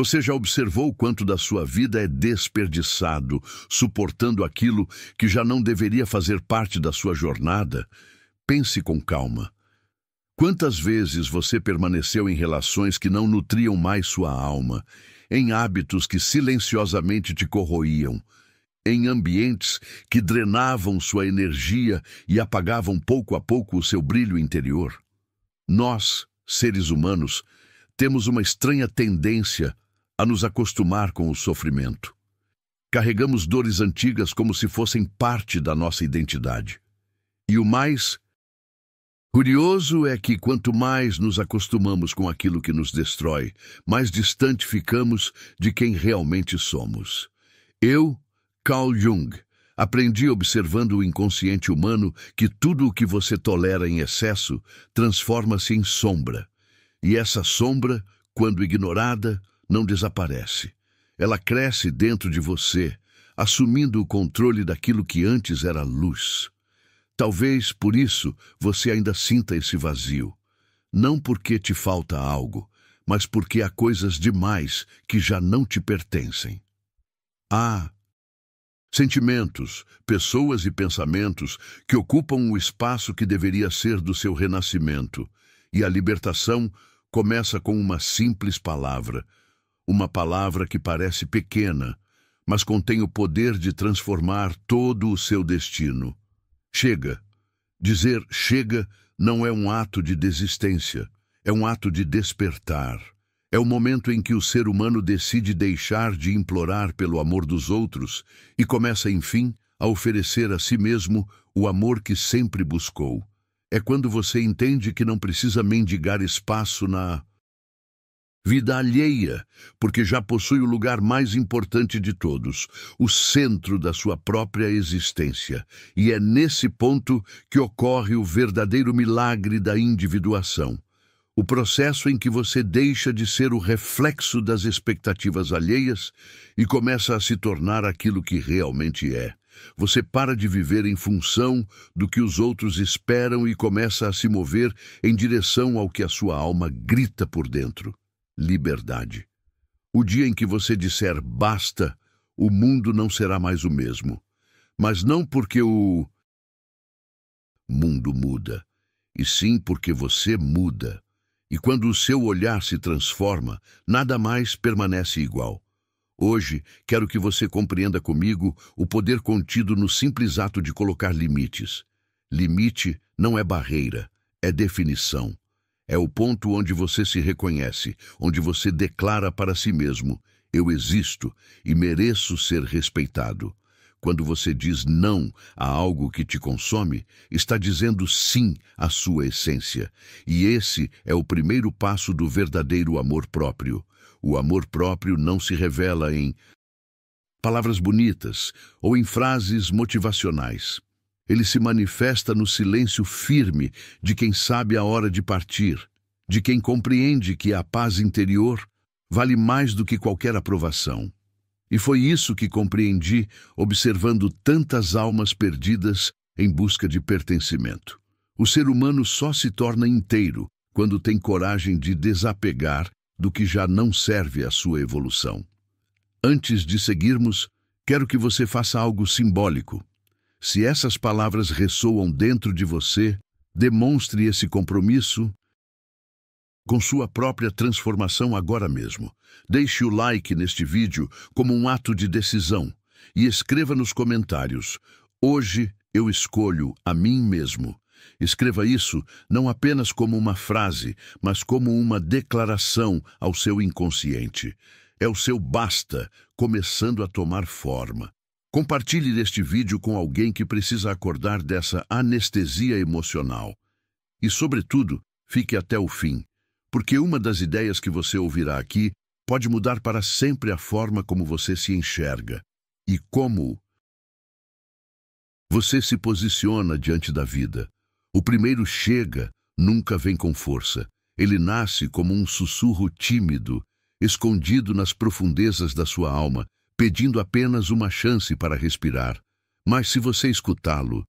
Você já observou quanto da sua vida é desperdiçado, suportando aquilo que já não deveria fazer parte da sua jornada? Pense com calma. Quantas vezes você permaneceu em relações que não nutriam mais sua alma, em hábitos que silenciosamente te corroíam, em ambientes que drenavam sua energia e apagavam pouco a pouco o seu brilho interior? Nós, seres humanos, temos uma estranha tendência a nos acostumar com o sofrimento. Carregamos dores antigas como se fossem parte da nossa identidade. E o mais curioso é que quanto mais nos acostumamos com aquilo que nos destrói, mais distante ficamos de quem realmente somos. Eu, Carl Jung, aprendi observando o inconsciente humano que tudo o que você tolera em excesso transforma-se em sombra. E essa sombra, quando ignorada, não desaparece. Ela cresce dentro de você, assumindo o controle daquilo que antes era luz. Talvez por isso você ainda sinta esse vazio. Não porque te falta algo, mas porque há coisas demais que já não te pertencem. Há sentimentos, pessoas e pensamentos que ocupam o espaço que deveria ser do seu renascimento. E a libertação começa com uma simples palavra. Uma palavra que parece pequena, mas contém o poder de transformar todo o seu destino. Chega. Dizer chega não é um ato de desistência, é um ato de despertar. É o momento em que o ser humano decide deixar de implorar pelo amor dos outros e começa, enfim, a oferecer a si mesmo o amor que sempre buscou. É quando você entende que não precisa mendigar espaço na vida alheia, porque já possui o lugar mais importante de todos, o centro da sua própria existência. E é nesse ponto que ocorre o verdadeiro milagre da individuação. O processo em que você deixa de ser o reflexo das expectativas alheias e começa a se tornar aquilo que realmente é. Você para de viver em função do que os outros esperam e começa a se mover em direção ao que a sua alma grita por dentro. Liberdade. O dia em que você disser basta, o mundo não será mais o mesmo. Mas não porque o mundo muda, e sim porque você muda. E quando o seu olhar se transforma, nada mais permanece igual. Hoje, quero que você compreenda comigo o poder contido no simples ato de colocar limites. Limite não é barreira, é definição. É o ponto onde você se reconhece, onde você declara para si mesmo: eu existo e mereço ser respeitado. Quando você diz não a algo que te consome, está dizendo sim à sua essência. E esse é o primeiro passo do verdadeiro amor próprio. O amor próprio não se revela em palavras bonitas ou em frases motivacionais. Ele se manifesta no silêncio firme de quem sabe a hora de partir, de quem compreende que a paz interior vale mais do que qualquer aprovação. E foi isso que compreendi observando tantas almas perdidas em busca de pertencimento. O ser humano só se torna inteiro quando tem coragem de desapegar do que já não serve à sua evolução. Antes de seguirmos, quero que você faça algo simbólico. Se essas palavras ressoam dentro de você, demonstre esse compromisso com sua própria transformação agora mesmo. Deixe o like neste vídeo como um ato de decisão e escreva nos comentários: hoje eu escolho a mim mesmo. Escreva isso não apenas como uma frase, mas como uma declaração ao seu inconsciente. É o seu basta começando a tomar forma. Compartilhe este vídeo com alguém que precisa acordar dessa anestesia emocional. E, sobretudo, fique até o fim, porque uma das ideias que você ouvirá aqui pode mudar para sempre a forma como você se enxerga e como você se posiciona diante da vida. O primeiro chega nunca vem com força. Ele nasce como um sussurro tímido, escondido nas profundezas da sua alma, pedindo apenas uma chance para respirar. Mas se você escutá-lo,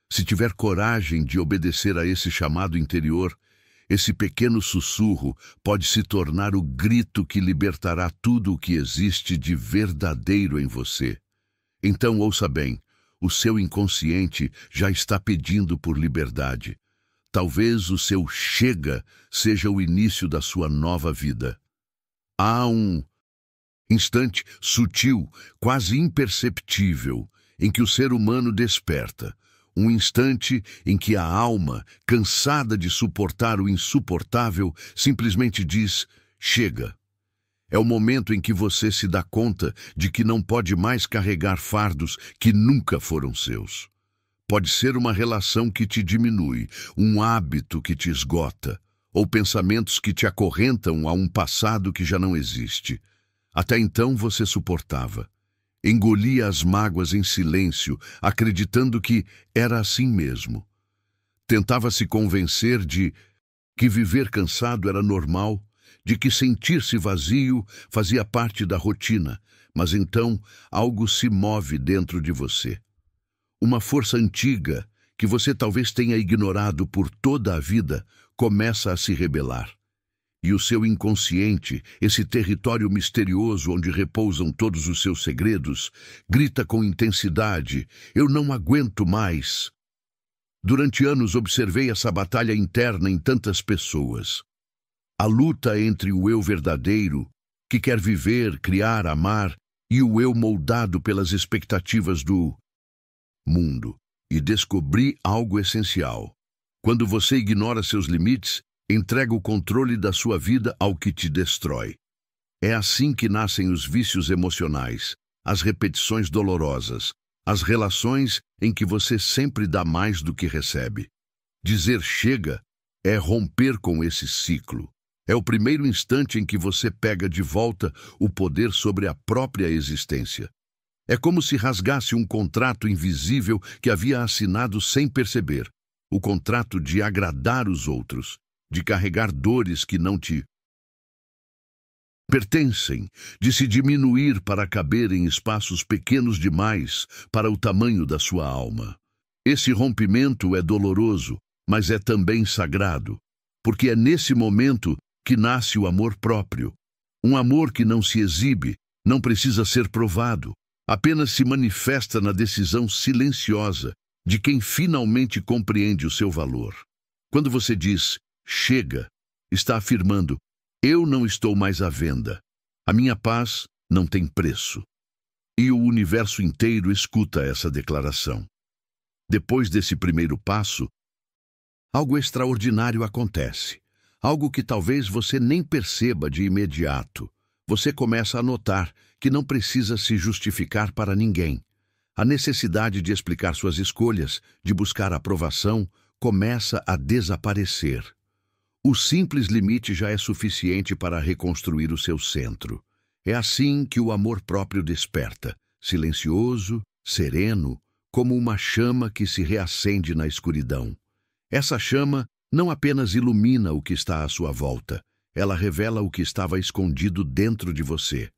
se tiver coragem de obedecer a esse chamado interior, Esse pequeno sussurro pode se tornar o grito que libertará tudo o que existe de verdadeiro em você. Então ouça bem, o seu inconsciente já está pedindo por liberdade. Talvez o seu chega seja o início da sua nova vida. Há um instante sutil, quase imperceptível, em que o ser humano desperta. Um instante em que a alma, cansada de suportar o insuportável, simplesmente diz: chega. É o momento em que você se dá conta de que não pode mais carregar fardos que nunca foram seus. Pode ser uma relação que te diminui, um hábito que te esgota, ou pensamentos que te acorrentam a um passado que já não existe. Até então você suportava. Engolia as mágoas em silêncio, acreditando que era assim mesmo. Tentava se convencer de que viver cansado era normal, de que sentir-se vazio fazia parte da rotina, mas então algo se move dentro de você. Uma força antiga, que você talvez tenha ignorado por toda a vida, começa a se rebelar. E o seu inconsciente, esse território misterioso onde repousam todos os seus segredos, grita com intensidade: eu não aguento mais. Durante anos observei essa batalha interna em tantas pessoas. A luta entre o eu verdadeiro, que quer viver, criar, amar, e o eu moldado pelas expectativas do mundo. E descobri algo essencial. Quando você ignora seus limites, entrega o controle da sua vida ao que te destrói. É assim que nascem os vícios emocionais, as repetições dolorosas, as relações em que você sempre dá mais do que recebe. Dizer chega é romper com esse ciclo. É o primeiro instante em que você pega de volta o poder sobre a própria existência. É como se rasgasse um contrato invisível que havia assinado sem perceber. O contrato de agradar os outros, de carregar dores que não te pertencem, de se diminuir para caber em espaços pequenos demais para o tamanho da sua alma. Esse rompimento é doloroso, mas é também sagrado, porque é nesse momento que nasce o amor próprio. Um amor que não se exibe, não precisa ser provado, apenas se manifesta na decisão silenciosa de quem finalmente compreende o seu valor. Quando você diz chega, está afirmando: eu não estou mais à venda. A minha paz não tem preço. E o universo inteiro escuta essa declaração. Depois desse primeiro passo, algo extraordinário acontece. Algo que talvez você nem perceba de imediato. Você começa a notar que não precisa se justificar para ninguém. A necessidade de explicar suas escolhas, de buscar aprovação, começa a desaparecer. O simples limite já é suficiente para reconstruir o seu centro. É assim que o amor próprio desperta, silencioso, sereno, como uma chama que se reacende na escuridão. Essa chama não apenas ilumina o que está à sua volta, ela revela o que estava escondido dentro de você.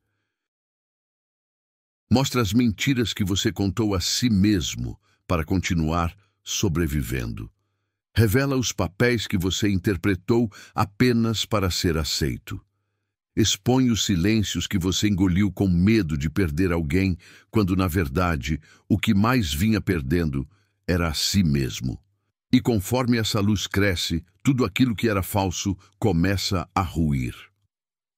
Mostra as mentiras que você contou a si mesmo para continuar sobrevivendo. Revela os papéis que você interpretou apenas para ser aceito. Expõe os silêncios que você engoliu com medo de perder alguém, quando, na verdade, o que mais vinha perdendo era a si mesmo. E conforme essa luz cresce, tudo aquilo que era falso começa a ruir.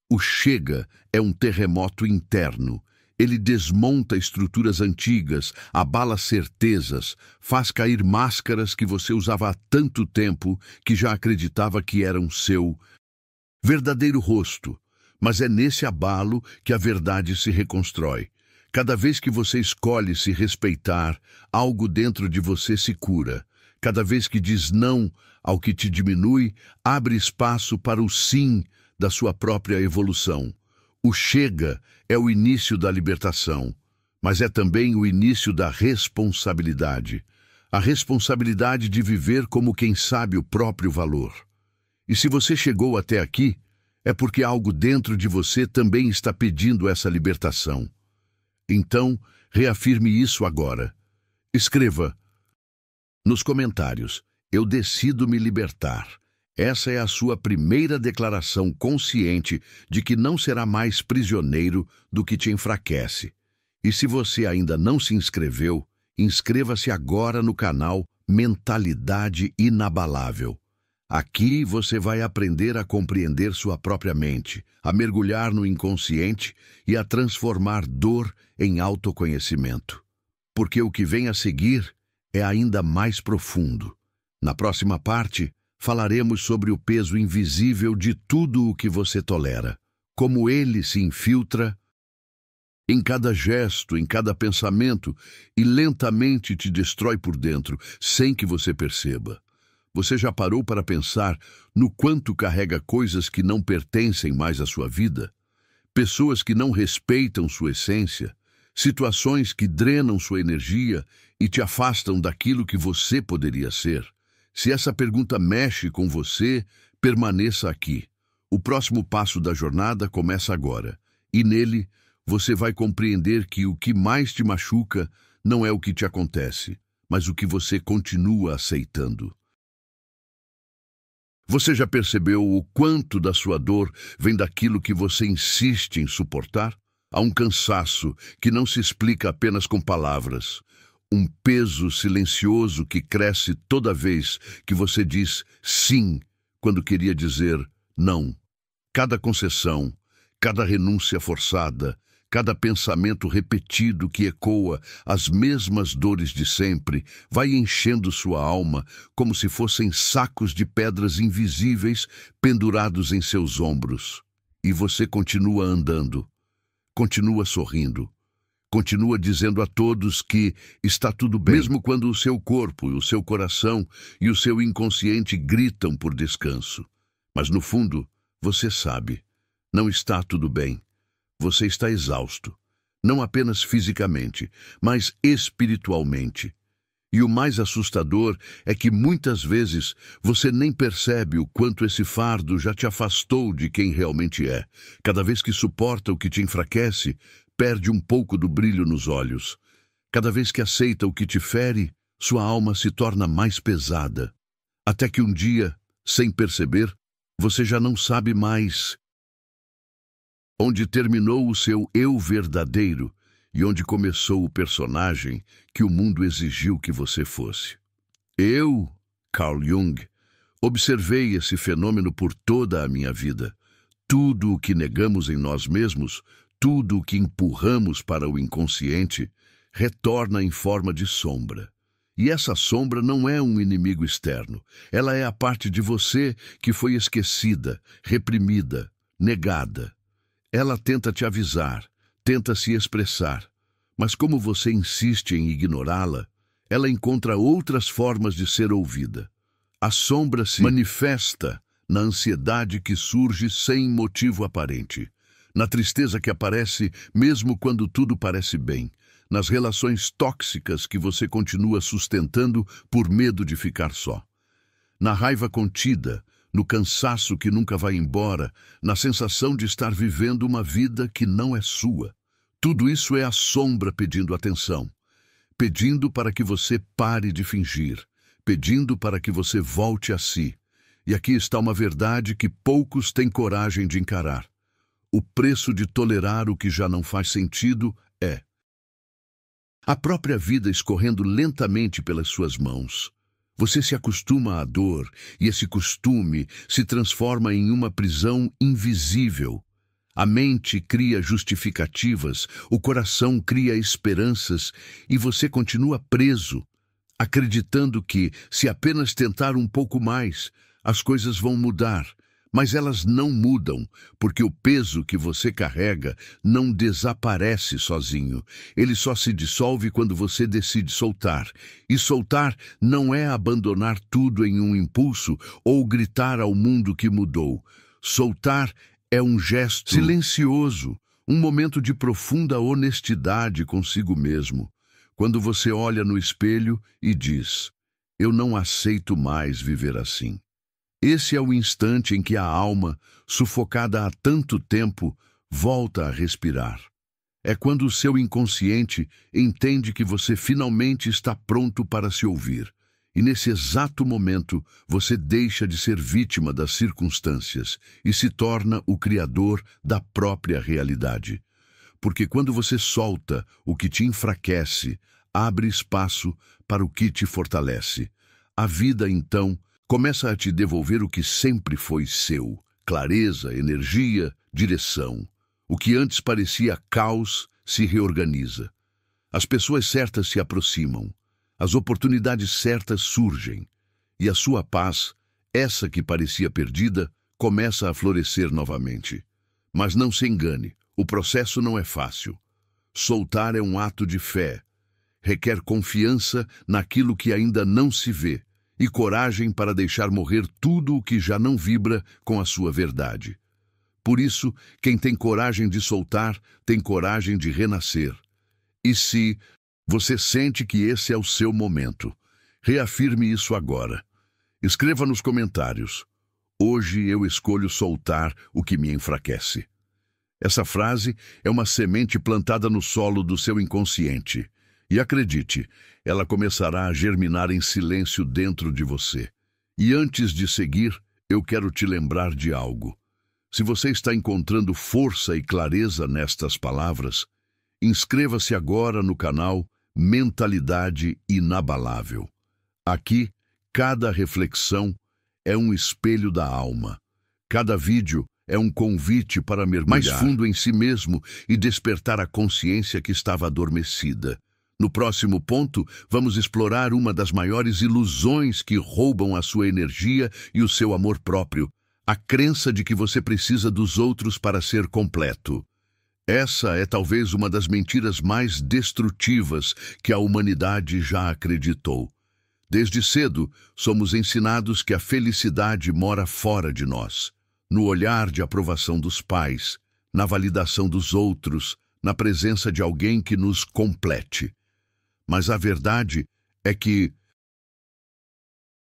O chega é um terremoto interno. Ele desmonta estruturas antigas, abala certezas, faz cair máscaras que você usava há tanto tempo que já acreditava que eram seu verdadeiro rosto. Mas é nesse abalo que a verdade se reconstrói. Cada vez que você escolhe se respeitar, algo dentro de você se cura. Cada vez que diz não ao que te diminui, abre espaço para o sim da sua própria evolução. O chega é o início da libertação, mas é também o início da responsabilidade. A responsabilidade de viver como quem sabe o próprio valor. E se você chegou até aqui, é porque algo dentro de você também está pedindo essa libertação. Então, reafirme isso agora. Escreva nos comentários: eu decido me libertar. Essa é a sua primeira declaração consciente de que não será mais prisioneiro do que te enfraquece. E se você ainda não se inscreveu, inscreva-se agora no canal Mentalidade Inabalável. Aqui você vai aprender a compreender sua própria mente, a mergulhar no inconsciente e a transformar dor em autoconhecimento. Porque o que vem a seguir é ainda mais profundo. Na próxima parte, falaremos sobre o peso invisível de tudo o que você tolera, como ele se infiltra em cada gesto, em cada pensamento e lentamente te destrói por dentro, sem que você perceba. Você já parou para pensar no quanto carrega coisas que não pertencem mais à sua vida? Pessoas que não respeitam sua essência, situações que drenam sua energia e te afastam daquilo que você poderia ser. Se essa pergunta mexe com você, permaneça aqui. O próximo passo da jornada começa agora, e nele você vai compreender que o que mais te machuca não é o que te acontece, mas o que você continua aceitando. Você já percebeu o quanto da sua dor vem daquilo que você insiste em suportar? Há um cansaço que não se explica apenas com palavras. Um peso silencioso que cresce toda vez que você diz sim quando queria dizer não. Cada concessão, cada renúncia forçada, cada pensamento repetido que ecoa as mesmas dores de sempre vai enchendo sua alma como se fossem sacos de pedras invisíveis pendurados em seus ombros. E você continua andando, continua sorrindo, continua dizendo a todos que está tudo bem, mesmo quando o seu corpo, o seu coração e o seu inconsciente gritam por descanso. Mas no fundo, você sabe, não está tudo bem. Você está exausto, não apenas fisicamente, mas espiritualmente. E o mais assustador é que muitas vezes você nem percebe o quanto esse fardo já te afastou de quem realmente é. Cada vez que suporta o que te enfraquece, perde um pouco do brilho nos olhos. Cada vez que aceita o que te fere, sua alma se torna mais pesada. Até que um dia, sem perceber, você já não sabe mais onde terminou o seu eu verdadeiro e onde começou o personagem que o mundo exigiu que você fosse. Eu, Carl Jung, observei esse fenômeno por toda a minha vida. Tudo o que negamos em nós mesmos, tudo o que empurramos para o inconsciente, retorna em forma de sombra. E essa sombra não é um inimigo externo. Ela é a parte de você que foi esquecida, reprimida, negada. Ela tenta te avisar, tenta se expressar, mas como você insiste em ignorá-la, ela encontra outras formas de ser ouvida. A sombra se manifesta na ansiedade que surge sem motivo aparente, na tristeza que aparece mesmo quando tudo parece bem, nas relações tóxicas que você continua sustentando por medo de ficar só, na raiva contida, no cansaço que nunca vai embora, na sensação de estar vivendo uma vida que não é sua. Tudo isso é a sombra pedindo atenção, pedindo para que você pare de fingir, pedindo para que você volte a si. E aqui está uma verdade que poucos têm coragem de encarar. O preço de tolerar o que já não faz sentido é a própria vida escorrendo lentamente pelas suas mãos. Você se acostuma à dor e esse costume se transforma em uma prisão invisível. A mente cria justificativas, o coração cria esperanças e você continua preso, acreditando que, se apenas tentar um pouco mais, as coisas vão mudar. Mas elas não mudam, porque o peso que você carrega não desaparece sozinho. Ele só se dissolve quando você decide soltar. E soltar não é abandonar tudo em um impulso ou gritar ao mundo que mudou. Soltar é um gesto silencioso, um momento de profunda honestidade consigo mesmo. Quando você olha no espelho e diz: "Eu não aceito mais viver assim." Esse é o instante em que a alma, sufocada há tanto tempo, volta a respirar. É quando o seu inconsciente entende que você finalmente está pronto para se ouvir. E nesse exato momento, você deixa de ser vítima das circunstâncias e se torna o criador da própria realidade. Porque quando você solta o que te enfraquece, abre espaço para o que te fortalece. A vida, então, começa a te devolver o que sempre foi seu: clareza, energia, direção. O que antes parecia caos se reorganiza. As pessoas certas se aproximam. As oportunidades certas surgem. E a sua paz, essa que parecia perdida, começa a florescer novamente. Mas não se engane, o processo não é fácil. Soltar é um ato de fé. Requer confiança naquilo que ainda não se vê e coragem para deixar morrer tudo o que já não vibra com a sua verdade. Por isso, quem tem coragem de soltar, tem coragem de renascer. E se você sente que esse é o seu momento, reafirme isso agora. Escreva nos comentários: hoje eu escolho soltar o que me enfraquece. Essa frase é uma semente plantada no solo do seu inconsciente. E acredite, ela começará a germinar em silêncio dentro de você. E antes de seguir, eu quero te lembrar de algo. Se você está encontrando força e clareza nestas palavras, inscreva-se agora no canal Mentalidade Inabalável. Aqui, cada reflexão é um espelho da alma. Cada vídeo é um convite para mergulhar mais fundo em si mesmo e despertar a consciência que estava adormecida. No próximo ponto, vamos explorar uma das maiores ilusões que roubam a sua energia e o seu amor próprio: a crença de que você precisa dos outros para ser completo. Essa é talvez uma das mentiras mais destrutivas que a humanidade já acreditou. Desde cedo, somos ensinados que a felicidade mora fora de nós, no olhar de aprovação dos pais, na validação dos outros, na presença de alguém que nos complete. Mas a verdade é que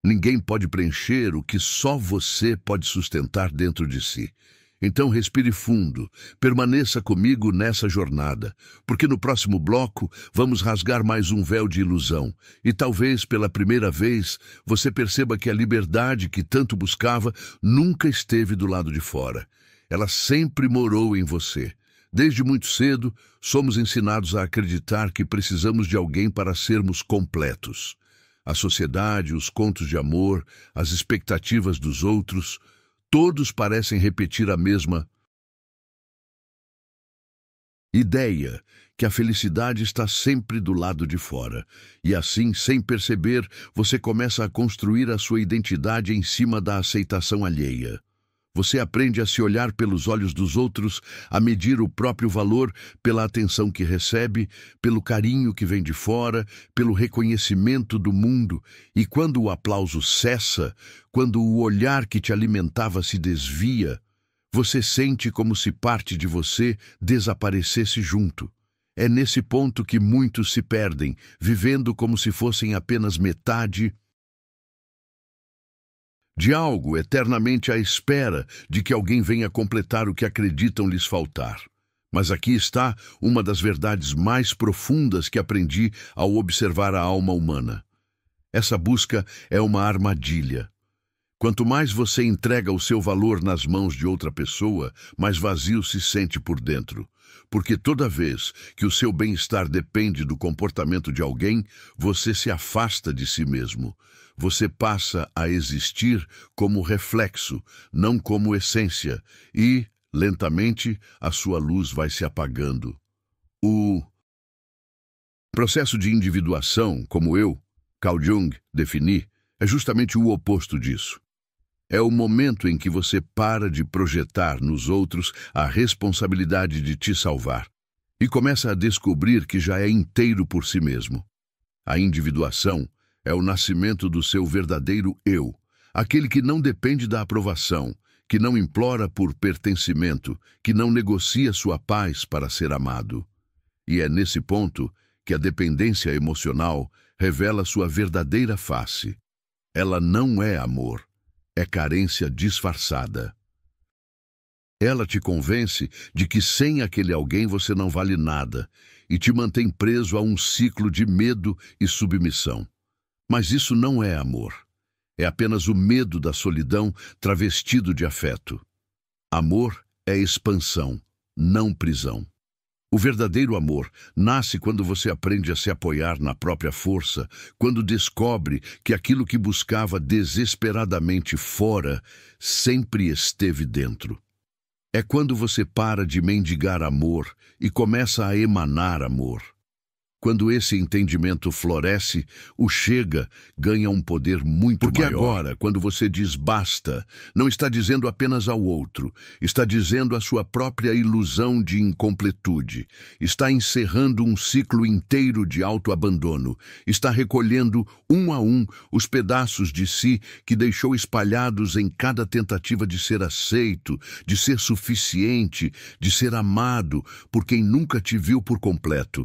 ninguém pode preencher o que só você pode sustentar dentro de si. Então respire fundo, permaneça comigo nessa jornada, porque no próximo bloco vamos rasgar mais um véu de ilusão e talvez pela primeira vez você perceba que a liberdade que tanto buscava nunca esteve do lado de fora. Ela sempre morou em você. Desde muito cedo, somos ensinados a acreditar que precisamos de alguém para sermos completos. A sociedade, os contos de amor, as expectativas dos outros, todos parecem repetir a mesma ideia, que a felicidade está sempre do lado de fora. E assim, sem perceber, você começa a construir a sua identidade em cima da aceitação alheia. Você aprende a se olhar pelos olhos dos outros, a medir o próprio valor pela atenção que recebe, pelo carinho que vem de fora, pelo reconhecimento do mundo. E quando o aplauso cessa, quando o olhar que te alimentava se desvia, você sente como se parte de você desaparecesse junto. É nesse ponto que muitos se perdem, vivendo como se fossem apenas metade de algo, eternamente à espera de que alguém venha completar o que acreditam lhes faltar. Mas aqui está uma das verdades mais profundas que aprendi ao observar a alma humana. Essa busca é uma armadilha. Quanto mais você entrega o seu valor nas mãos de outra pessoa, mais vazio se sente por dentro. Porque toda vez que o seu bem-estar depende do comportamento de alguém, você se afasta de si mesmo. Você passa a existir como reflexo, não como essência, e, lentamente, a sua luz vai se apagando. O processo de individuação, como Carl Jung, defini, é justamente o oposto disso. É o momento em que você para de projetar nos outros a responsabilidade de te salvar e começa a descobrir que já é inteiro por si mesmo. A individuação é o nascimento do seu verdadeiro eu, aquele que não depende da aprovação, que não implora por pertencimento, que não negocia sua paz para ser amado. E é nesse ponto que a dependência emocional revela sua verdadeira face. Ela não é amor, é carência disfarçada. Ela te convence de que sem aquele alguém você não vale nada e te mantém preso a um ciclo de medo e submissão. Mas isso não é amor. É apenas o medo da solidão travestido de afeto. Amor é expansão, não prisão. O verdadeiro amor nasce quando você aprende a se apoiar na própria força, quando descobre que aquilo que buscava desesperadamente fora sempre esteve dentro. É quando você para de mendigar amor e começa a emanar amor. Quando esse entendimento floresce, o chega ganha um poder muito maior. Porque agora, quando você diz basta, não está dizendo apenas ao outro, está dizendo à sua própria ilusão de incompletude, está encerrando um ciclo inteiro de autoabandono, está recolhendo um a um os pedaços de si que deixou espalhados em cada tentativa de ser aceito, de ser suficiente, de ser amado por quem nunca te viu por completo.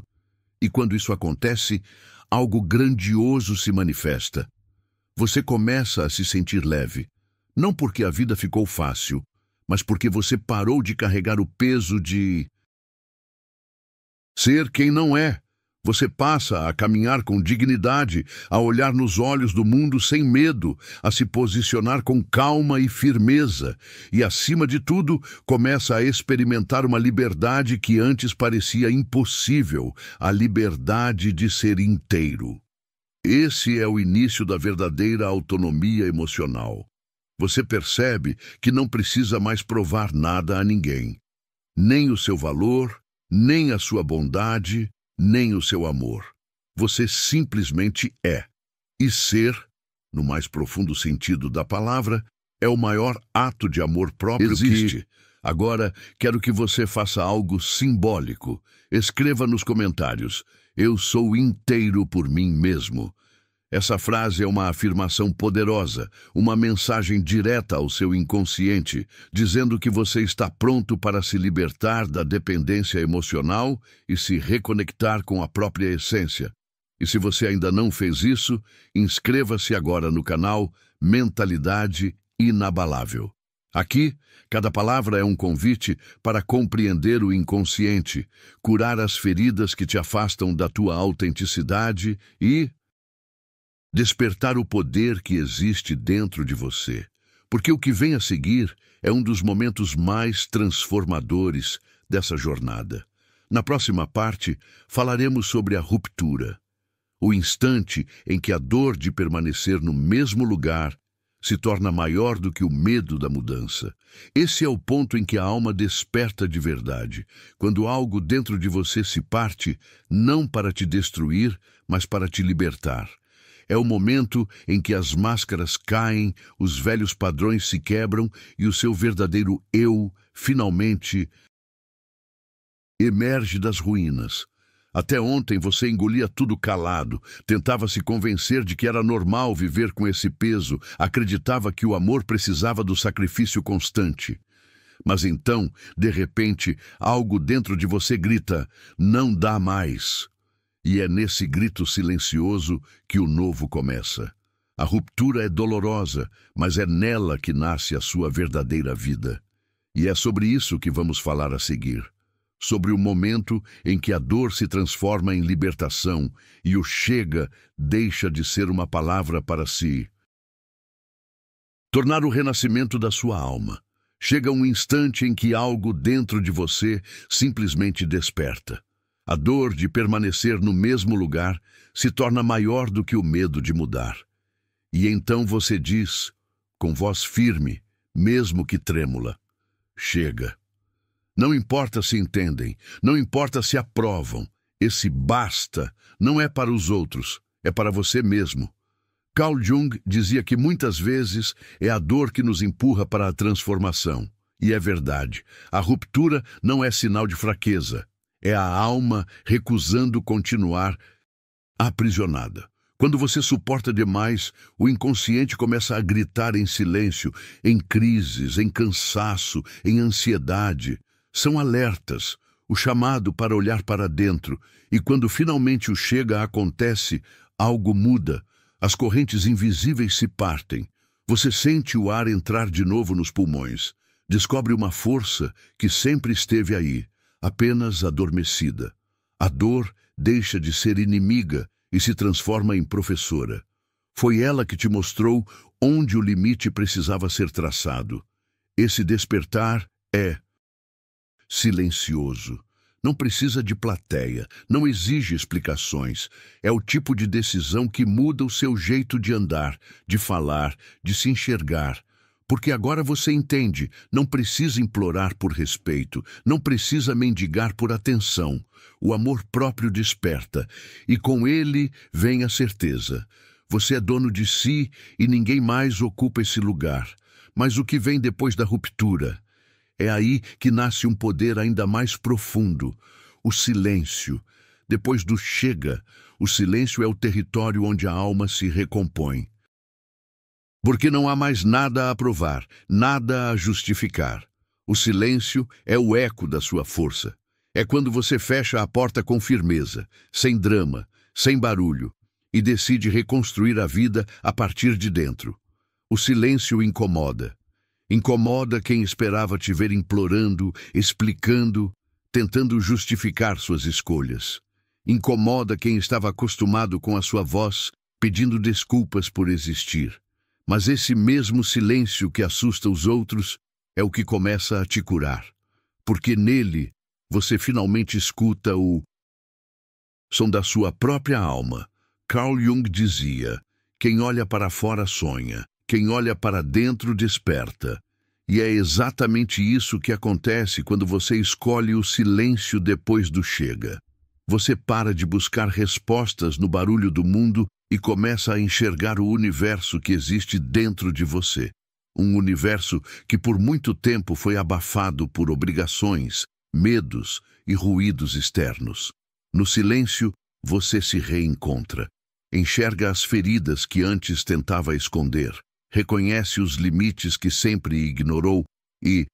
E quando isso acontece, algo grandioso se manifesta. Você começa a se sentir leve, não porque a vida ficou fácil, mas porque você parou de carregar o peso de ser quem não é. Você passa a caminhar com dignidade, a olhar nos olhos do mundo sem medo, a se posicionar com calma e firmeza, e, acima de tudo, começa a experimentar uma liberdade que antes parecia impossível, a liberdade de ser inteiro. Esse é o início da verdadeira autonomia emocional. Você percebe que não precisa mais provar nada a ninguém, nem o seu valor, nem a sua bondade, nem o seu amor. Você simplesmente é. E ser, no mais profundo sentido da palavra, é o maior ato de amor próprio que existe. Agora, quero que você faça algo simbólico. Escreva nos comentários: eu sou inteiro por mim mesmo. Essa frase é uma afirmação poderosa, uma mensagem direta ao seu inconsciente, dizendo que você está pronto para se libertar da dependência emocional e se reconectar com a própria essência. E se você ainda não fez isso, inscreva-se agora no canal Mentalidade Inabalável. Aqui, cada palavra é um convite para compreender o inconsciente, curar as feridas que te afastam da tua autenticidade e despertar o poder que existe dentro de você, porque o que vem a seguir é um dos momentos mais transformadores dessa jornada. Na próxima parte, falaremos sobre a ruptura, o instante em que a dor de permanecer no mesmo lugar se torna maior do que o medo da mudança. Esse é o ponto em que a alma desperta de verdade, quando algo dentro de você se parte, não para te destruir, mas para te libertar. É o momento em que as máscaras caem, os velhos padrões se quebram e o seu verdadeiro eu, finalmente, emerge das ruínas. Até ontem você engolia tudo calado, tentava se convencer de que era normal viver com esse peso, acreditava que o amor precisava do sacrifício constante. Mas então, de repente, algo dentro de você grita: não dá mais. E é nesse grito silencioso que o novo começa. A ruptura é dolorosa, mas é nela que nasce a sua verdadeira vida. E é sobre isso que vamos falar a seguir. Sobre o momento em que a dor se transforma em libertação e o chega deixa de ser uma palavra para si. Tornar o renascimento da sua alma. Chega um instante em que algo dentro de você simplesmente desperta. A dor de permanecer no mesmo lugar se torna maior do que o medo de mudar. E então você diz, com voz firme, mesmo que trêmula: chega. Não importa se entendem, não importa se aprovam. Esse basta não é para os outros, é para você mesmo. Carl Jung dizia que muitas vezes é a dor que nos empurra para a transformação. E é verdade, a ruptura não é sinal de fraqueza. É a alma recusando continuar aprisionada. Quando você suporta demais, o inconsciente começa a gritar em silêncio, em crises, em cansaço, em ansiedade. São alertas, o chamado para olhar para dentro, e quando finalmente o chega acontece, algo muda, as correntes invisíveis se partem. Você sente o ar entrar de novo nos pulmões, descobre uma força que sempre esteve aí, apenas adormecida. A dor deixa de ser inimiga e se transforma em professora. Foi ela que te mostrou onde o limite precisava ser traçado. Esse despertar é silencioso. Não precisa de plateia, não exige explicações. É o tipo de decisão que muda o seu jeito de andar, de falar, de se enxergar. Porque agora você entende, não precisa implorar por respeito, não precisa mendigar por atenção. O amor próprio desperta, e com ele vem a certeza. Você é dono de si e ninguém mais ocupa esse lugar. Mas o que vem depois da ruptura? É aí que nasce um poder ainda mais profundo, o silêncio. Depois do chega, o silêncio é o território onde a alma se recompõe. Porque não há mais nada a provar, nada a justificar. O silêncio é o eco da sua força. É quando você fecha a porta com firmeza, sem drama, sem barulho, e decide reconstruir a vida a partir de dentro. O silêncio incomoda. Incomoda quem esperava te ver implorando, explicando, tentando justificar suas escolhas. Incomoda quem estava acostumado com a sua voz, pedindo desculpas por existir. Mas esse mesmo silêncio que assusta os outros é o que começa a te curar. Porque nele você finalmente escuta o som da sua própria alma. Carl Jung dizia: quem olha para fora sonha. Quem olha para dentro desperta. E é exatamente isso que acontece quando você escolhe o silêncio depois do chega. Você para de buscar respostas no barulho do mundo e começa a enxergar o universo que existe dentro de você. Um universo que por muito tempo foi abafado por obrigações, medos e ruídos externos. No silêncio, você se reencontra. Enxerga as feridas que antes tentava esconder. Reconhece os limites que sempre ignorou e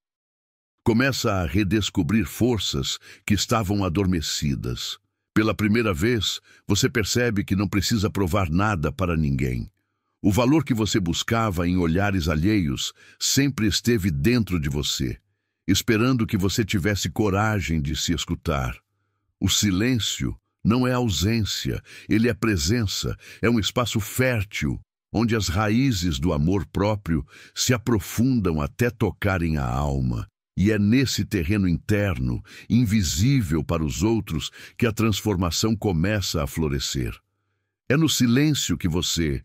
começa a redescobrir forças que estavam adormecidas. Pela primeira vez, você percebe que não precisa provar nada para ninguém. O valor que você buscava em olhares alheios sempre esteve dentro de você, esperando que você tivesse coragem de se escutar. O silêncio não é ausência, ele é presença, é um espaço fértil, onde as raízes do amor próprio se aprofundam até tocarem a alma. E é nesse terreno interno, invisível para os outros, que a transformação começa a florescer. É no silêncio que você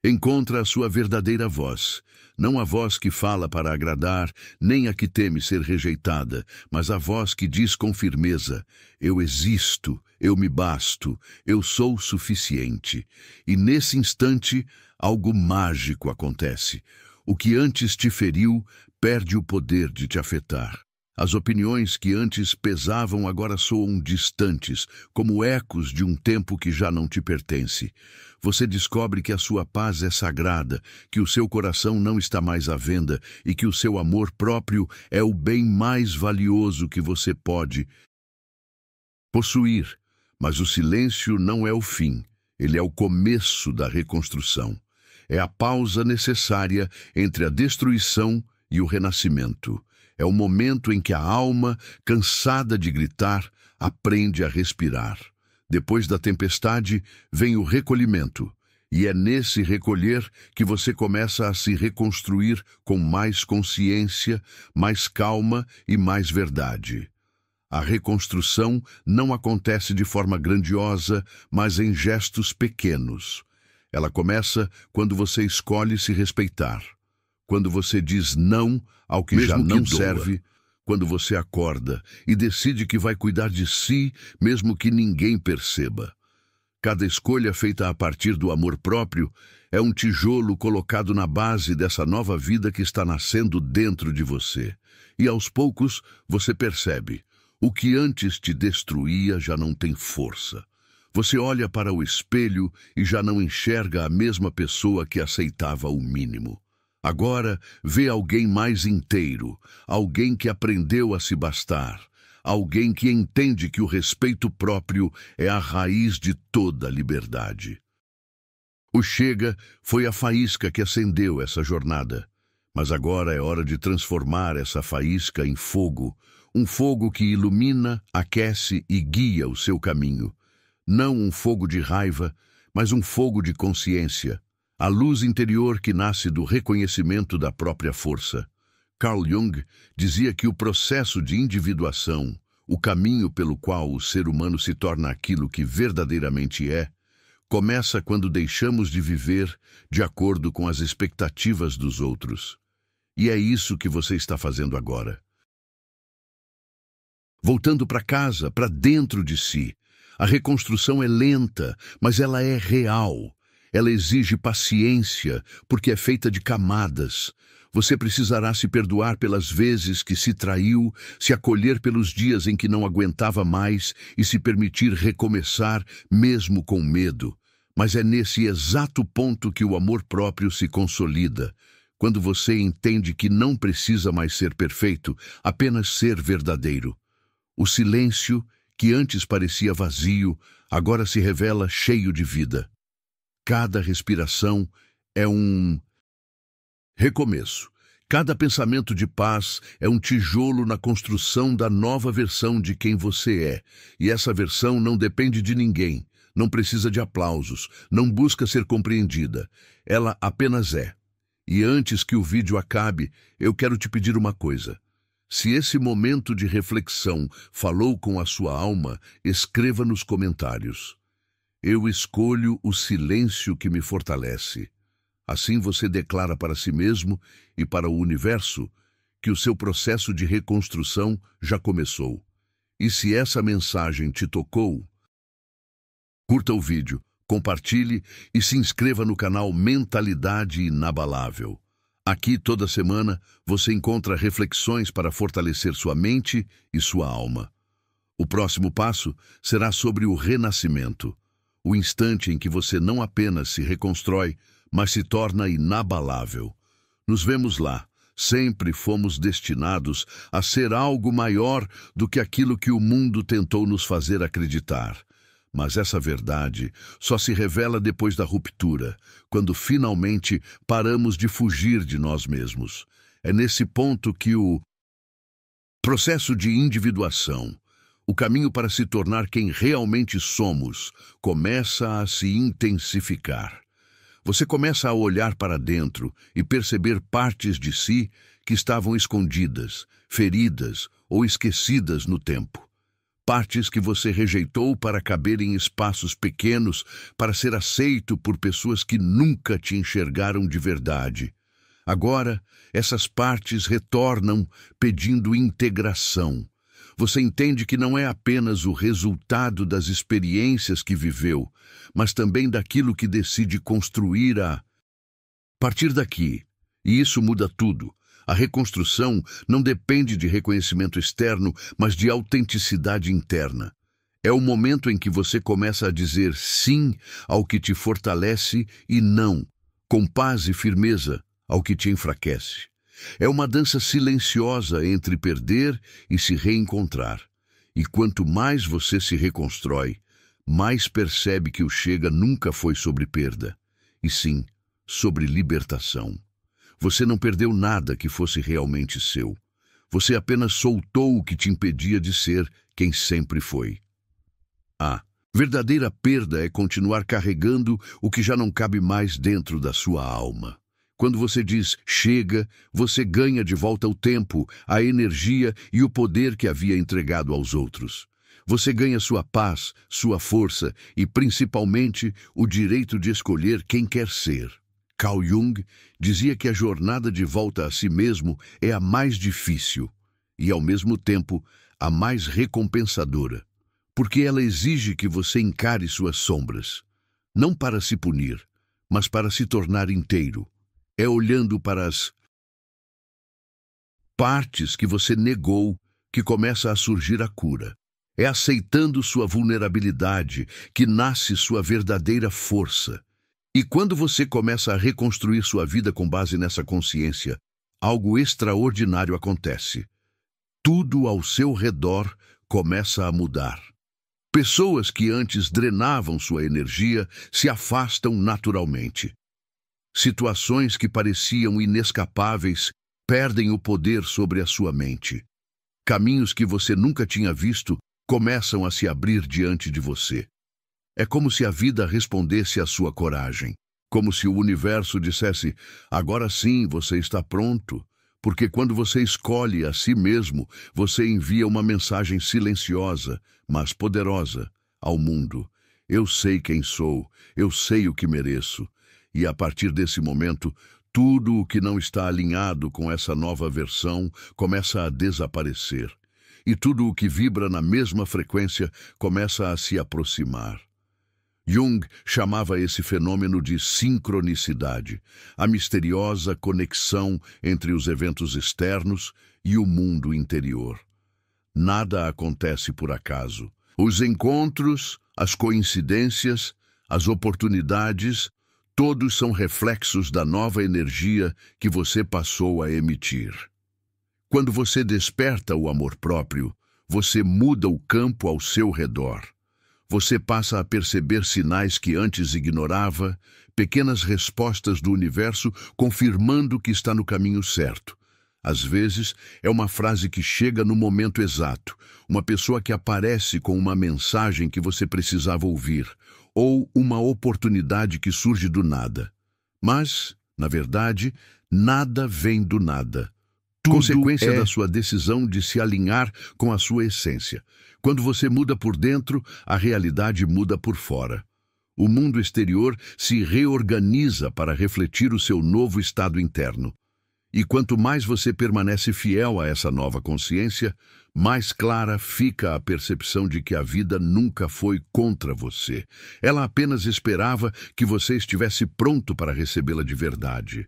encontra a sua verdadeira voz. Não a voz que fala para agradar, nem a que teme ser rejeitada, mas a voz que diz com firmeza: eu existo, eu me basto, eu sou suficiente. E nesse instante, algo mágico acontece. O que antes te feriu perde o poder de te afetar. As opiniões que antes pesavam agora soam distantes, como ecos de um tempo que já não te pertence. Você descobre que a sua paz é sagrada, que o seu coração não está mais à venda e que o seu amor próprio é o bem mais valioso que você pode possuir. Mas o silêncio não é o fim, ele é o começo da reconstrução. É a pausa necessária entre a destruição e o renascimento. É o momento em que a alma, cansada de gritar, aprende a respirar. Depois da tempestade, vem o recolhimento. E é nesse recolher que você começa a se reconstruir com mais consciência, mais calma e mais verdade. A reconstrução não acontece de forma grandiosa, mas em gestos pequenos. Ela começa quando você escolhe se respeitar. Quando você diz não ao que já não serve, quando você acorda e decide que vai cuidar de si, mesmo que ninguém perceba. Cada escolha feita a partir do amor próprio é um tijolo colocado na base dessa nova vida que está nascendo dentro de você. E aos poucos você percebe, o que antes te destruía já não tem força. Você olha para o espelho e já não enxerga a mesma pessoa que aceitava o mínimo. Agora vê alguém mais inteiro, alguém que aprendeu a se bastar, alguém que entende que o respeito próprio é a raiz de toda a liberdade. O chega foi a faísca que acendeu essa jornada, mas agora é hora de transformar essa faísca em fogo, um fogo que ilumina, aquece e guia o seu caminho. Não um fogo de raiva, mas um fogo de consciência, a luz interior que nasce do reconhecimento da própria força. Carl Jung dizia que o processo de individuação, o caminho pelo qual o ser humano se torna aquilo que verdadeiramente é, começa quando deixamos de viver de acordo com as expectativas dos outros. E é isso que você está fazendo agora. Voltando para casa, para dentro de si. A reconstrução é lenta, mas ela é real. Ela exige paciência, porque é feita de camadas. Você precisará se perdoar pelas vezes que se traiu, se acolher pelos dias em que não aguentava mais e se permitir recomeçar, mesmo com medo. Mas é nesse exato ponto que o amor próprio se consolida, quando você entende que não precisa mais ser perfeito, apenas ser verdadeiro. O silêncio, que antes parecia vazio, agora se revela cheio de vida. Cada respiração é um recomeço. Cada pensamento de paz é um tijolo na construção da nova versão de quem você é. E essa versão não depende de ninguém, não precisa de aplausos, não busca ser compreendida. Ela apenas é. E antes que o vídeo acabe, eu quero te pedir uma coisa. Se esse momento de reflexão falou com a sua alma, escreva nos comentários. Eu escolho o silêncio que me fortalece. Assim você declara para si mesmo e para o universo que o seu processo de reconstrução já começou. E se essa mensagem te tocou, curta o vídeo, compartilhe e se inscreva no canal Mentalidade Inabalável. Aqui, toda semana, você encontra reflexões para fortalecer sua mente e sua alma. O próximo passo será sobre o renascimento, o instante em que você não apenas se reconstrói, mas se torna inabalável. Nos vemos lá. Sempre fomos destinados a ser algo maior do que aquilo que o mundo tentou nos fazer acreditar. Mas essa verdade só se revela depois da ruptura, quando finalmente paramos de fugir de nós mesmos. É nesse ponto que o processo de individuação, o caminho para se tornar quem realmente somos, começa a se intensificar. Você começa a olhar para dentro e perceber partes de si que estavam escondidas, feridas ou esquecidas no tempo. Partes que você rejeitou para caber em espaços pequenos, para ser aceito por pessoas que nunca te enxergaram de verdade. Agora, essas partes retornam pedindo integração. Você entende que não é apenas o resultado das experiências que viveu, mas também daquilo que decide construir a partir daqui. E isso muda tudo. A reconstrução não depende de reconhecimento externo, mas de autenticidade interna. É o momento em que você começa a dizer sim ao que te fortalece e não, com paz e firmeza, ao que te enfraquece. É uma dança silenciosa entre perder e se reencontrar. E quanto mais você se reconstrói, mais percebe que o chega nunca foi sobre perda, e sim sobre libertação. Você não perdeu nada que fosse realmente seu. Você apenas soltou o que te impedia de ser quem sempre foi. A verdadeira perda é continuar carregando o que já não cabe mais dentro da sua alma. Quando você diz chega, você ganha de volta o tempo, a energia e o poder que havia entregado aos outros. Você ganha sua paz, sua força e, principalmente, o direito de escolher quem quer ser. Carl Jung dizia que a jornada de volta a si mesmo é a mais difícil e, ao mesmo tempo, a mais recompensadora, porque ela exige que você encare suas sombras, não para se punir, mas para se tornar inteiro. É olhando para as partes que você negou que começa a surgir a cura. É aceitando sua vulnerabilidade que nasce sua verdadeira força. E quando você começa a reconstruir sua vida com base nessa consciência, algo extraordinário acontece. Tudo ao seu redor começa a mudar. Pessoas que antes drenavam sua energia se afastam naturalmente. Situações que pareciam inescapáveis perdem o poder sobre a sua mente. Caminhos que você nunca tinha visto começam a se abrir diante de você. É como se a vida respondesse à sua coragem. Como se o universo dissesse: agora sim você está pronto. Porque quando você escolhe a si mesmo, você envia uma mensagem silenciosa, mas poderosa, ao mundo. Eu sei quem sou, eu sei o que mereço. E a partir desse momento, tudo o que não está alinhado com essa nova versão começa a desaparecer. E tudo o que vibra na mesma frequência começa a se aproximar. Jung chamava esse fenômeno de sincronicidade, a misteriosa conexão entre os eventos externos e o mundo interior. Nada acontece por acaso. Os encontros, as coincidências, as oportunidades, todos são reflexos da nova energia que você passou a emitir. Quando você desperta o amor próprio, você muda o campo ao seu redor. Você passa a perceber sinais que antes ignorava, pequenas respostas do universo confirmando que está no caminho certo. Às vezes, é uma frase que chega no momento exato, uma pessoa que aparece com uma mensagem que você precisava ouvir, ou uma oportunidade que surge do nada. Mas, na verdade, nada vem do nada. Consequência da sua decisão de se alinhar com a sua essência. Quando você muda por dentro, a realidade muda por fora. O mundo exterior se reorganiza para refletir o seu novo estado interno. E quanto mais você permanece fiel a essa nova consciência, mais clara fica a percepção de que a vida nunca foi contra você. Ela apenas esperava que você estivesse pronto para recebê-la de verdade.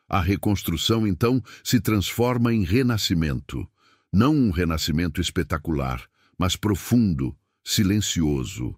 A reconstrução, então, se transforma em renascimento. Não um renascimento espetacular, mas profundo, silencioso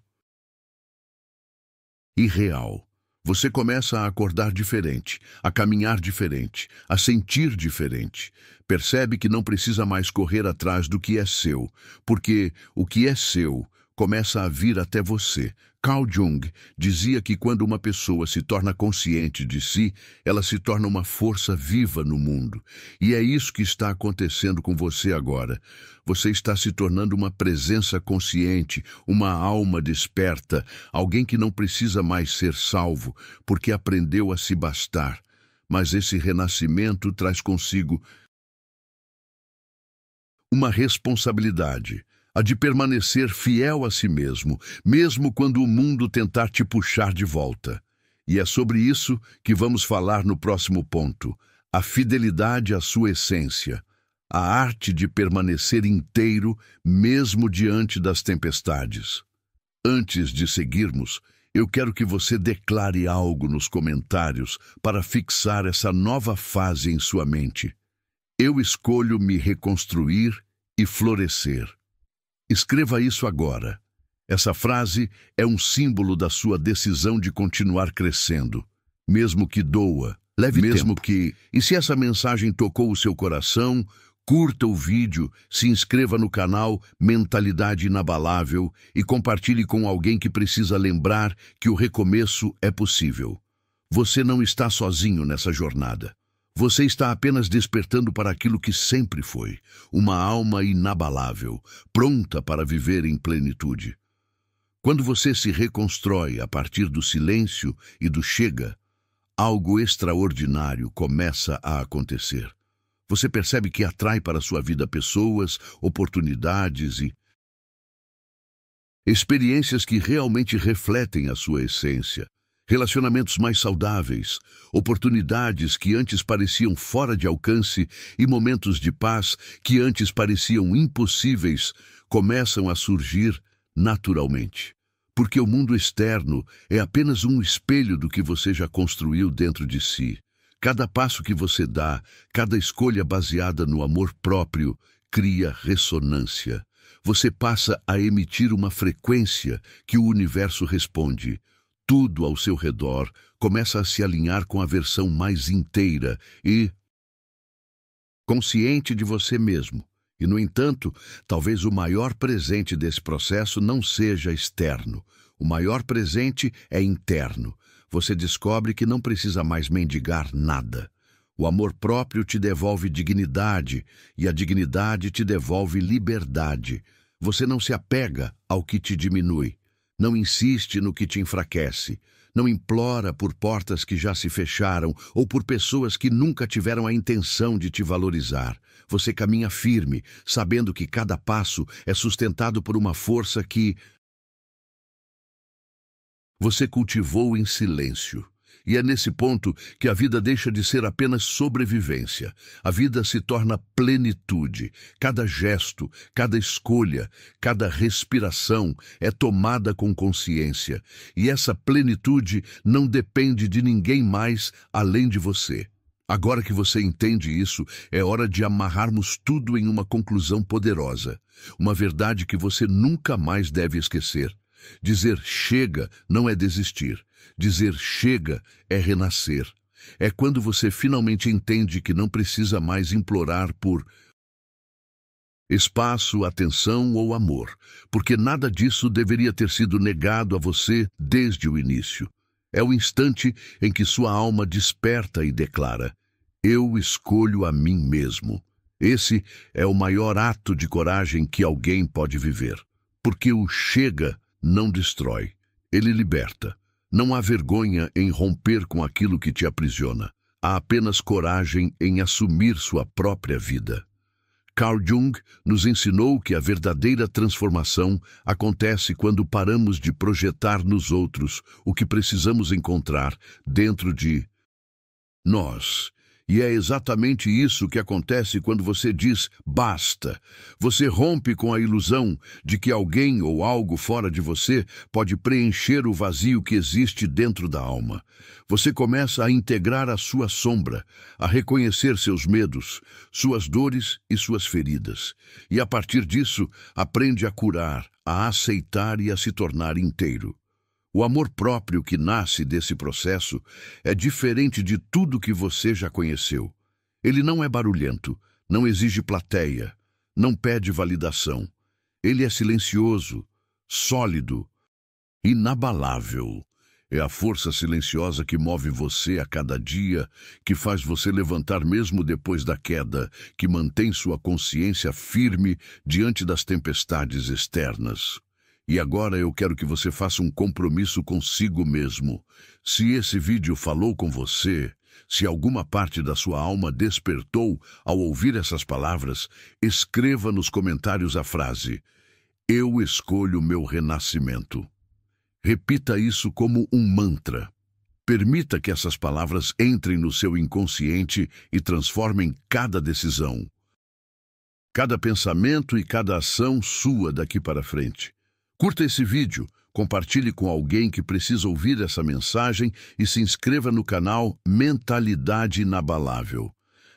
e real. Você começa a acordar diferente, a caminhar diferente, a sentir diferente. Percebe que não precisa mais correr atrás do que é seu, porque o que é seu começa a vir até você. Carl Jung dizia que quando uma pessoa se torna consciente de si, ela se torna uma força viva no mundo. E é isso que está acontecendo com você agora. Você está se tornando uma presença consciente, uma alma desperta, alguém que não precisa mais ser salvo, porque aprendeu a se bastar. Mas esse renascimento traz consigo uma responsabilidade, a de permanecer fiel a si mesmo, mesmo quando o mundo tentar te puxar de volta. E é sobre isso que vamos falar no próximo ponto: a fidelidade à sua essência, a arte de permanecer inteiro mesmo diante das tempestades. Antes de seguirmos, eu quero que você declare algo nos comentários para fixar essa nova fase em sua mente. Eu escolho me reconstruir e florescer. Escreva isso agora. Essa frase é um símbolo da sua decisão de continuar crescendo, mesmo que doa, leve tempo. E se essa mensagem tocou o seu coração, curta o vídeo, se inscreva no canal Mentalidade Inabalável e compartilhe com alguém que precisa lembrar que o recomeço é possível. Você não está sozinho nessa jornada. Você está apenas despertando para aquilo que sempre foi, uma alma inabalável, pronta para viver em plenitude. Quando você se reconstrói a partir do silêncio e do chega, algo extraordinário começa a acontecer. Você percebe que atrai para sua vida pessoas, oportunidades e experiências que realmente refletem a sua essência. Relacionamentos mais saudáveis, oportunidades que antes pareciam fora de alcance e momentos de paz que antes pareciam impossíveis começam a surgir naturalmente. Porque o mundo externo é apenas um espelho do que você já construiu dentro de si. Cada passo que você dá, cada escolha baseada no amor próprio, cria ressonância. Você passa a emitir uma frequência que o universo responde. Tudo ao seu redor começa a se alinhar com a versão mais inteira e consciente de você mesmo. E, no entanto, talvez o maior presente desse processo não seja externo. O maior presente é interno. Você descobre que não precisa mais mendigar nada. O amor próprio te devolve dignidade e a dignidade te devolve liberdade. Você não se apega ao que te diminui. Não insiste no que te enfraquece. Não implora por portas que já se fecharam ou por pessoas que nunca tiveram a intenção de te valorizar. Você caminha firme, sabendo que cada passo é sustentado por uma força que você cultivou em silêncio. E é nesse ponto que a vida deixa de ser apenas sobrevivência. A vida se torna plenitude. Cada gesto, cada escolha, cada respiração é tomada com consciência. E essa plenitude não depende de ninguém mais além de você. Agora que você entende isso, é hora de amarrarmos tudo em uma conclusão poderosa. Uma verdade que você nunca mais deve esquecer. Dizer chega não é desistir. Dizer chega é renascer. É quando você finalmente entende que não precisa mais implorar por espaço, atenção ou amor, porque nada disso deveria ter sido negado a você desde o início. É o instante em que sua alma desperta e declara: eu escolho a mim mesmo. Esse é o maior ato de coragem que alguém pode viver, porque o chega não destrói, ele liberta. Não há vergonha em romper com aquilo que te aprisiona. Há apenas coragem em assumir sua própria vida. Carl Jung nos ensinou que a verdadeira transformação acontece quando paramos de projetar nos outros o que precisamos encontrar dentro de nós. E é exatamente isso que acontece quando você diz basta. Você rompe com a ilusão de que alguém ou algo fora de você pode preencher o vazio que existe dentro da alma. Você começa a integrar a sua sombra, a reconhecer seus medos, suas dores e suas feridas. E a partir disso, aprende a curar, a aceitar e a se tornar inteiro. O amor próprio que nasce desse processo é diferente de tudo que você já conheceu. Ele não é barulhento, não exige plateia, não pede validação. Ele é silencioso, sólido, inabalável. É a força silenciosa que move você a cada dia, que faz você levantar mesmo depois da queda, que mantém sua consciência firme diante das tempestades externas. E agora eu quero que você faça um compromisso consigo mesmo. Se esse vídeo falou com você, se alguma parte da sua alma despertou ao ouvir essas palavras, escreva nos comentários a frase: eu escolho meu renascimento. Repita isso como um mantra. Permita que essas palavras entrem no seu inconsciente e transformem cada decisão, cada pensamento e cada ação sua daqui para frente. Curta esse vídeo, compartilhe com alguém que precisa ouvir essa mensagem e se inscreva no canal Mentalidade Inabalável.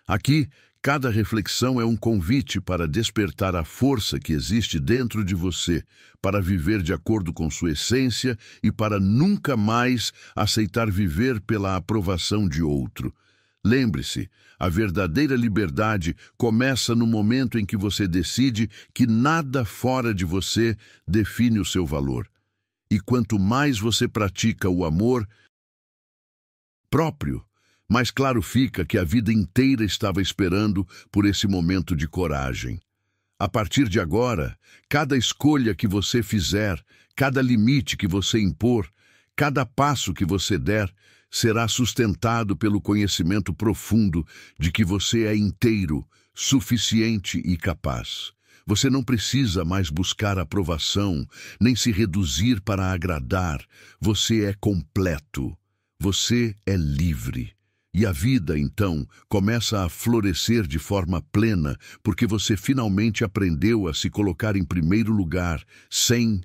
Aqui, cada reflexão é um convite para despertar a força que existe dentro de você, para viver de acordo com sua essência e para nunca mais aceitar viver pela aprovação de outro. Lembre-se, a verdadeira liberdade começa no momento em que você decide que nada fora de você define o seu valor. E quanto mais você pratica o amor próprio, mais claro fica que a vida inteira estava esperando por esse momento de coragem. A partir de agora, cada escolha que você fizer, cada limite que você impor, cada passo que você der, será sustentado pelo conhecimento profundo de que você é inteiro, suficiente e capaz. Você não precisa mais buscar aprovação, nem se reduzir para agradar. Você é completo. Você é livre. E a vida, então, começa a florescer de forma plena, porque você finalmente aprendeu a se colocar em primeiro lugar, sem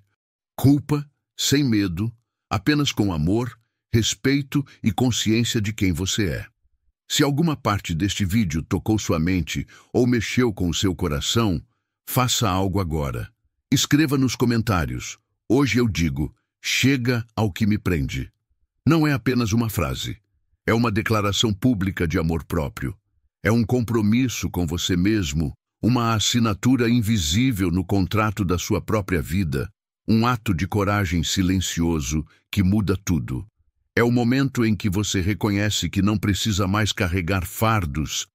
culpa, sem medo, apenas com amor, respeito e consciência de quem você é. Se alguma parte deste vídeo tocou sua mente ou mexeu com o seu coração, faça algo agora. Escreva nos comentários: hoje eu digo, chega ao que me prende. Não é apenas uma frase. É uma declaração pública de amor próprio. É um compromisso com você mesmo, uma assinatura invisível no contrato da sua própria vida, um ato de coragem silencioso que muda tudo. É o momento em que você reconhece que não precisa mais carregar fardos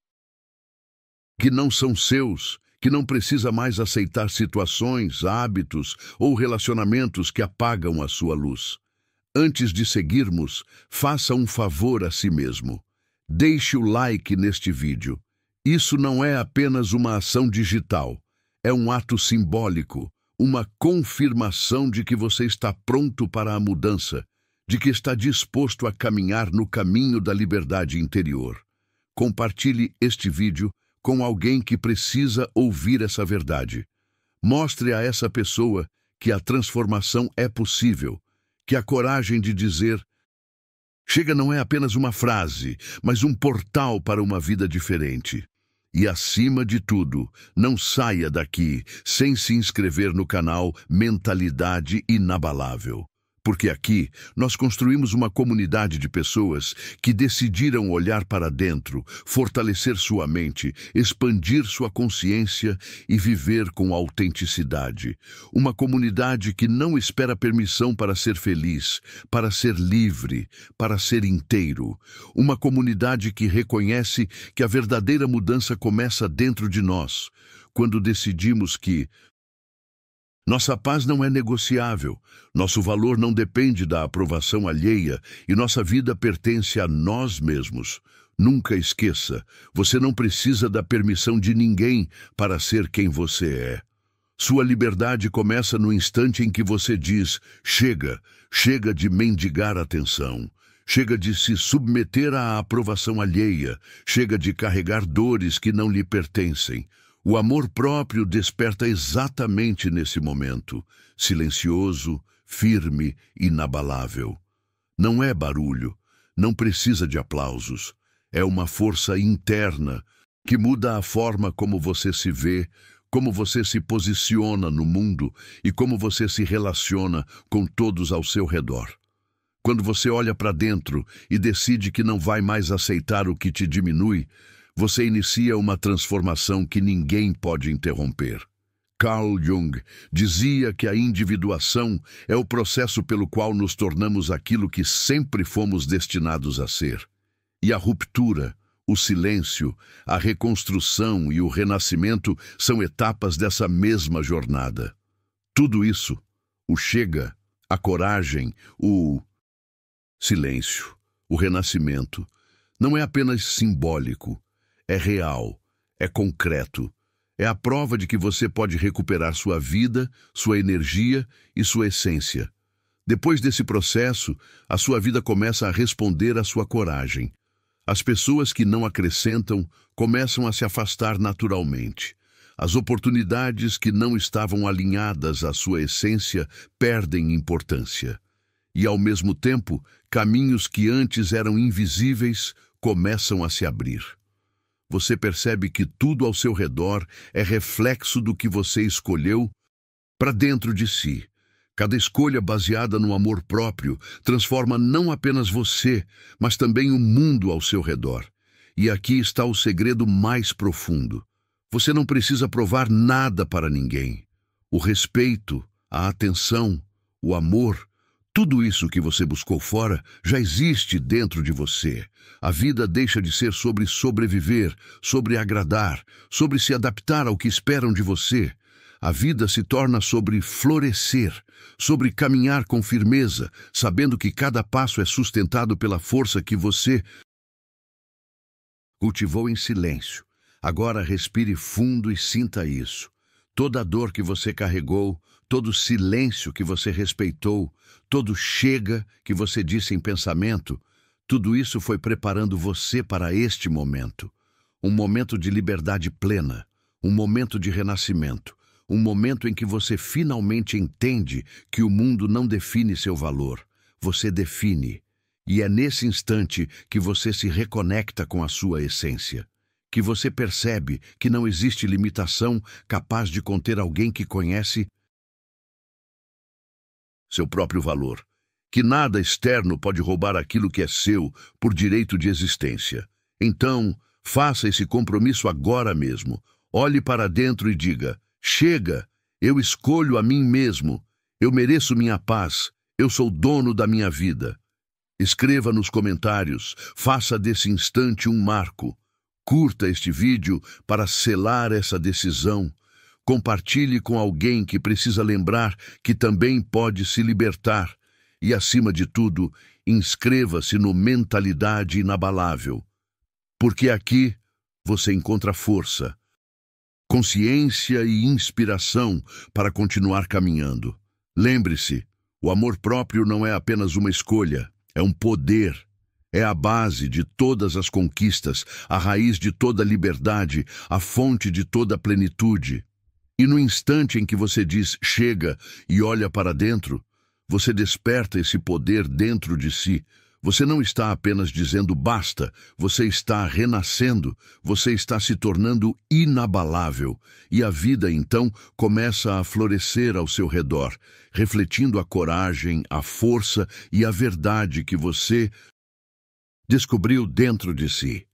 que não são seus, que não precisa mais aceitar situações, hábitos ou relacionamentos que apagam a sua luz. Antes de seguirmos, faça um favor a si mesmo. Deixe o like neste vídeo. Isso não é apenas uma ação digital, é um ato simbólico, uma confirmação de que você está pronto para a mudança, de que está disposto a caminhar no caminho da liberdade interior. Compartilhe este vídeo com alguém que precisa ouvir essa verdade. Mostre a essa pessoa que a transformação é possível, que a coragem de dizer "chega" não é apenas uma frase, mas um portal para uma vida diferente. E, acima de tudo, não saia daqui sem se inscrever no canal Mentalidade Inabalável. Porque aqui nós construímos uma comunidade de pessoas que decidiram olhar para dentro, fortalecer sua mente, expandir sua consciência e viver com autenticidade. Uma comunidade que não espera permissão para ser feliz, para ser livre, para ser inteiro. Uma comunidade que reconhece que a verdadeira mudança começa dentro de nós, quando decidimos que nossa paz não é negociável, nosso valor não depende da aprovação alheia e nossa vida pertence a nós mesmos. Nunca esqueça, você não precisa da permissão de ninguém para ser quem você é. Sua liberdade começa no instante em que você diz, chega, chega de mendigar atenção. Chega de se submeter à aprovação alheia, chega de carregar dores que não lhe pertencem. O amor próprio desperta exatamente nesse momento, silencioso, firme, inabalável. Não é barulho, não precisa de aplausos. É uma força interna que muda a forma como você se vê, como você se posiciona no mundo e como você se relaciona com todos ao seu redor. Quando você olha para dentro e decide que não vai mais aceitar o que te diminui, você inicia uma transformação que ninguém pode interromper. Carl Jung dizia que a individuação é o processo pelo qual nos tornamos aquilo que sempre fomos destinados a ser. E a ruptura, o silêncio, a reconstrução e o renascimento são etapas dessa mesma jornada. Tudo isso, o chega, a coragem, o silêncio, o renascimento, não é apenas simbólico. É real, é concreto, é a prova de que você pode recuperar sua vida, sua energia e sua essência. Depois desse processo, a sua vida começa a responder à sua coragem. As pessoas que não acrescentam começam a se afastar naturalmente. As oportunidades que não estavam alinhadas à sua essência perdem importância. E, ao mesmo tempo, caminhos que antes eram invisíveis começam a se abrir. Você percebe que tudo ao seu redor é reflexo do que você escolheu para dentro de si. Cada escolha baseada no amor próprio transforma não apenas você, mas também o mundo ao seu redor. E aqui está o segredo mais profundo. Você não precisa provar nada para ninguém. O respeito, a atenção, o amor, tudo isso que você buscou fora já existe dentro de você. A vida deixa de ser sobre sobreviver, sobre agradar, sobre se adaptar ao que esperam de você. A vida se torna sobre florescer, sobre caminhar com firmeza, sabendo que cada passo é sustentado pela força que você cultivou em silêncio. Agora respire fundo e sinta isso. Toda a dor que você carregou, todo o silêncio que você respeitou, todo chega que você disse em pensamento, tudo isso foi preparando você para este momento. Um momento de liberdade plena, um momento de renascimento, um momento em que você finalmente entende que o mundo não define seu valor, você define. E é nesse instante que você se reconecta com a sua essência, que você percebe que não existe limitação capaz de conter alguém que conhece seu próprio valor, que nada externo pode roubar aquilo que é seu por direito de existência. Então, faça esse compromisso agora mesmo. Olhe para dentro e diga, chega, eu escolho a mim mesmo, eu mereço minha paz, eu sou dono da minha vida. Escreva nos comentários, faça desse instante um marco. Curta este vídeo para selar essa decisão. Compartilhe com alguém que precisa lembrar que também pode se libertar. E, acima de tudo, inscreva-se no Mentalidade Inabalável. Porque aqui você encontra força, consciência e inspiração para continuar caminhando. Lembre-se, o amor próprio não é apenas uma escolha, é um poder. É a base de todas as conquistas, a raiz de toda liberdade, a fonte de toda plenitude. E no instante em que você diz chega e olha para dentro, você desperta esse poder dentro de si. Você não está apenas dizendo basta, você está renascendo, você está se tornando inabalável. E a vida, então, começa a florescer ao seu redor, refletindo a coragem, a força e a verdade que você descobriu dentro de si.